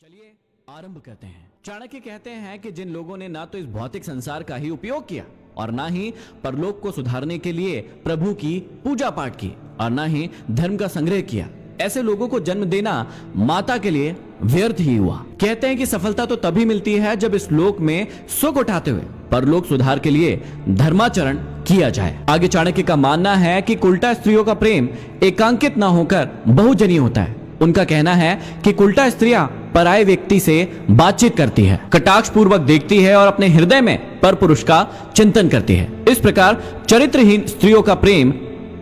चलिए आरंभ करते हैं। चाणक्य कहते हैं कि जिन लोगों ने ना तो इस भौतिक संसार का ही उपयोग किया और ना ही परलोक को सुधारने के लिए प्रभु की पूजा पाठ की और ना ही धर्म का संग्रह किया, ऐसे लोगों को जन्म देना माता के लिए व्यर्थ ही हुआ। कहते हैं कि सफलता तो तभी मिलती है जब इस लोक में सुख उठाते हुए परलोक सुधार के लिए धर्माचरण किया जाए। आगे चाणक्य का मानना है कि कुल्टा स्त्रियों का प्रेम एकांकित ना होकर बहुजनी होता है। उनका कहना है कि कुल्टा स्त्रियां पराये व्यक्ति से बातचीत करती है, कटाक्ष पूर्वक देखती है और अपने हृदय में पर पुरुष का चिंतन करती है। इस प्रकार चरित्रहीन स्त्रियों का प्रेम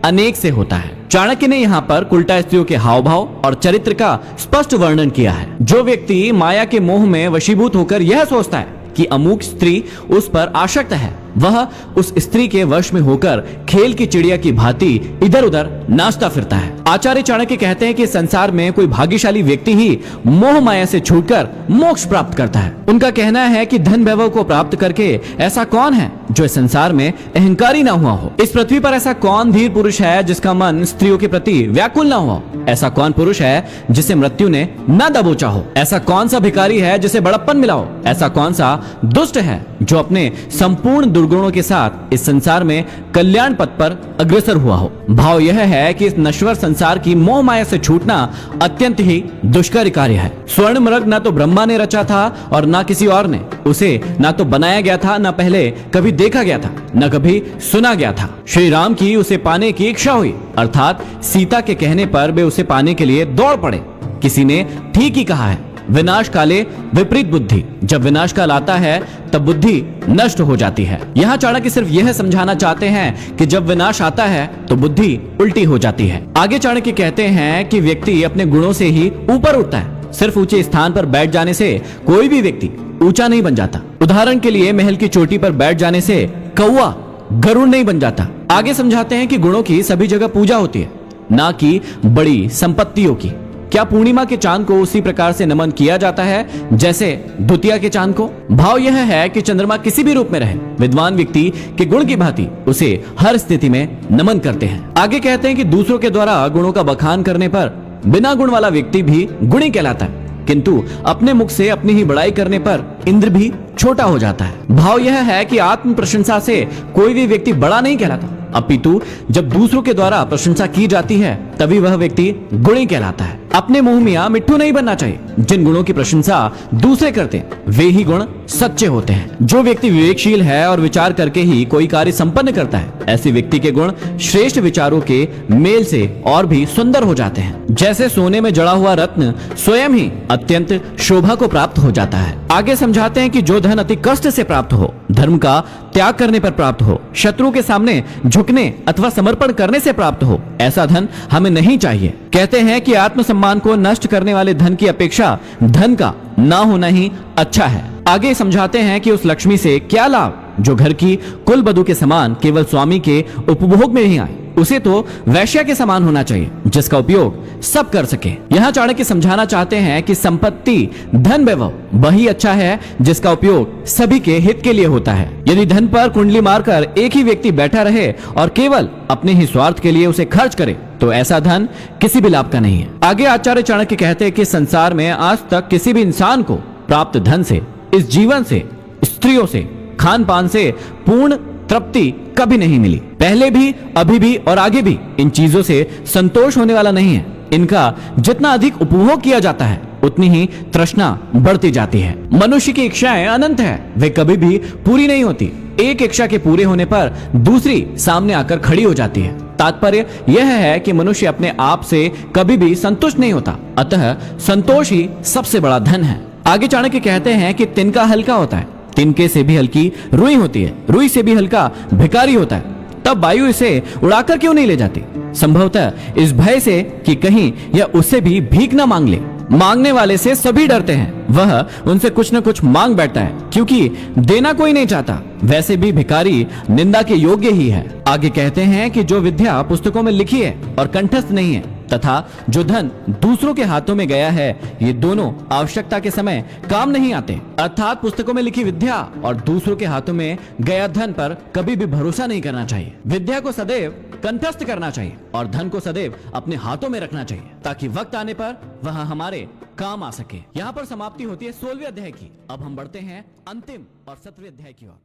अनेक से होता है। चाणक्य ने यहाँ पर कुल्टा स्त्रियों के हाव भाव और चरित्र का स्पष्ट वर्णन किया है। जो व्यक्ति माया के मोह में वशीभूत होकर यह सोचता है कि अमुक स्त्री उस पर आसक्त है, वह उस स्त्री के वश में होकर खेल की चिड़िया की भांति इधर उधर नाचता फिरता है। आचार्य चाणक्य कहते हैं कि संसार में कोई भाग्यशाली व्यक्ति ही मोह माया से छूटकर मोक्ष प्राप्त करता है। उनका कहना है कि धन वैभव को प्राप्त करके ऐसा कौन है जो इस संसार में अहंकारी ना हुआ हो। इस पृथ्वी पर ऐसा कौन धीर पुरुष है जिसका मन स्त्रियों के प्रति व्याकुल ना हुआ। ऐसा कौन पुरुष है जिसे मृत्यु ने न दबोचा हो। ऐसा कौन सा भिखारी है जिसे बड़प्पन मिला हो। ऐसा कौन सा दुष्ट है जो अपने संपूर्ण दुर्गुणों के साथ इस संसार में कल्याण पथ पर अग्रसर हुआ हो। भाव यह है कि इस नश्वर संसार की मोह माया से छूटना अत्यंत ही दुष्कर कार्य है। स्वर्ण मृग न तो ब्रह्मा ने रचा था और न किसी और ने। उसे न तो बनाया गया था, न पहले कभी देखा गया था, न कभी सुना गया था। श्री राम की उसे पाने की इच्छा हुई, अर्थात सीता के कहने पर वे उसे पाने के लिए दौड़ पड़े। किसी ने ठीक ही कहा है, विनाश काले विपरीत बुद्धि। जब विनाश काल आता है तब बुद्धि नष्ट हो जाती है। यहाँ चाणक्य सिर्फ यह समझाना चाहते हैं कि जब विनाश आता है तो बुद्धि उल्टी हो जाती है। आगे चाणक्य कहते हैं कि व्यक्ति अपने गुणों से ही ऊपर उठता है। सिर्फ ऊंचे स्थान पर बैठ जाने से कोई भी व्यक्ति ऊंचा नहीं बन जाता। उदाहरण के लिए महल की चोटी पर बैठ जाने से कौवा गरुड़ नहीं बन जाता। आगे समझाते हैं कि गुणों की सभी जगह पूजा होती है, ना कि बड़ी संपत्तियों की। क्या पूर्णिमा के चांद को उसी प्रकार से नमन किया जाता है जैसे द्वितीया के चांद को? भाव यह है कि चंद्रमा किसी भी रूप में रहे, विद्वान व्यक्ति के गुण की भांति उसे हर स्थिति में नमन करते हैं। आगे कहते हैं कि दूसरों के द्वारा गुणों का बखान करने पर बिना गुण वाला व्यक्ति भी गुणी कहलाता है, किंतु अपने मुख से अपनी ही बड़ाई करने पर इंद्र भी छोटा हो जाता है। भाव यह है कि आत्म प्रशंसा से कोई भी व्यक्ति बड़ा नहीं कहलाता, अपितु जब दूसरों के द्वारा प्रशंसा की जाती है तभी वह व्यक्ति गुणी कहलाता है। अपने मुंह मियां मिट्ठू नहीं बनना चाहिए। जिन गुणों की प्रशंसा दूसरे करते हैं वे ही गुण सच्चे होते हैं। जो व्यक्ति विवेकशील है और विचार करके ही कोई कार्य संपन्न करता है, ऐसे व्यक्ति के गुण श्रेष्ठ विचारों के मेल से और भी सुंदर हो जाते हैं। जैसे सोने में जड़ा हुआ रत्न स्वयं ही अत्यंत शोभा को प्राप्त हो जाता है। आगे समझाते हैं कि जो धन अति कष्ट से प्राप्त हो, धर्म का त्याग करने पर प्राप्त हो, शत्रु के सामने झुकने अथवा समर्पण करने से प्राप्त हो, ऐसा धन हमें नहीं चाहिए। कहते हैं कि आत्मसम्मान को नष्ट करने वाले धन की अपेक्षा धन का ना होना ही अच्छा है। आगे समझाते हैं कि उस लक्ष्मी से क्या लाभ जो घर की कुल बधू के समान केवल स्वामी के उपभोग में ही आए। उसे तो वैश्या के समान होना चाहिए जिसका उपयोग सब कर सके। यहाँ चाणक्य समझाना चाहते हैं कि संपत्ति धन वैभव वही अच्छा है जिसका उपयोग सभी के हित के लिए होता है। यदि धन पर कुंडली मारकर एक ही व्यक्ति बैठा रहे और केवल अपने ही स्वार्थ के लिए उसे खर्च करे तो ऐसा धन किसी भी लाभ का नहीं है। आगे आचार्य चाणक्य कहते हैं कि संसार में आज तक किसी भी इंसान को प्राप्त धन से, इस जीवन से, स्त्रियों से, खान पान से पूर्ण तृप्ति कभी नहीं मिली। पहले भी, अभी भी और आगे भी इन चीजों से संतोष होने वाला नहीं है। इनका जितना अधिक उपभोग किया जाता है उतनी ही तृष्णा बढ़ती जाती है। मनुष्य की इच्छाएं अनंत है, वे कभी भी पूरी नहीं होती। एक इच्छा के पूरे होने पर दूसरी सामने आकर खड़ी हो जाती है। तात्पर्य यह है कि मनुष्य अपने आप से कभी भी संतुष्ट नहीं होता, अतः संतोष ही सबसे बड़ा धन है। आगे चाणक्य कहते हैं कि तिनका हल्का होता है, तिनके से भी हल्की रुई होती है, रुई से भी हल्का भिखारी होता है। तब वायु इसे उड़ाकर क्यों नहीं ले जाती? संभवतः इस भय से कि कहीं यह उससे भी भीख न मांग ले। मांगने वाले से सभी डरते हैं, वह उनसे कुछ न कुछ मांग बैठता है क्योंकि देना कोई नहीं चाहता। वैसे भी भिखारी निंदा के योग्य ही है। आगे कहते हैं कि जो विद्या पुस्तकों में लिखी है और कंठस्थ नहीं है तथा जो धन दूसरों के हाथों में गया है, ये दोनों आवश्यकता के समय काम नहीं आते। अर्थात पुस्तकों में लिखी विद्या और दूसरों के हाथों में गया धन पर कभी भी भरोसा नहीं करना चाहिए। विद्या को सदैव कंठस्थ करना चाहिए और धन को सदैव अपने हाथों में रखना चाहिए ताकि वक्त आने पर वह हमारे काम आ सके। यहाँ पर समाप्ति होती है 16वें अध्याय की। अब हम बढ़ते हैं अंतिम और 17वें अध्याय की ओर।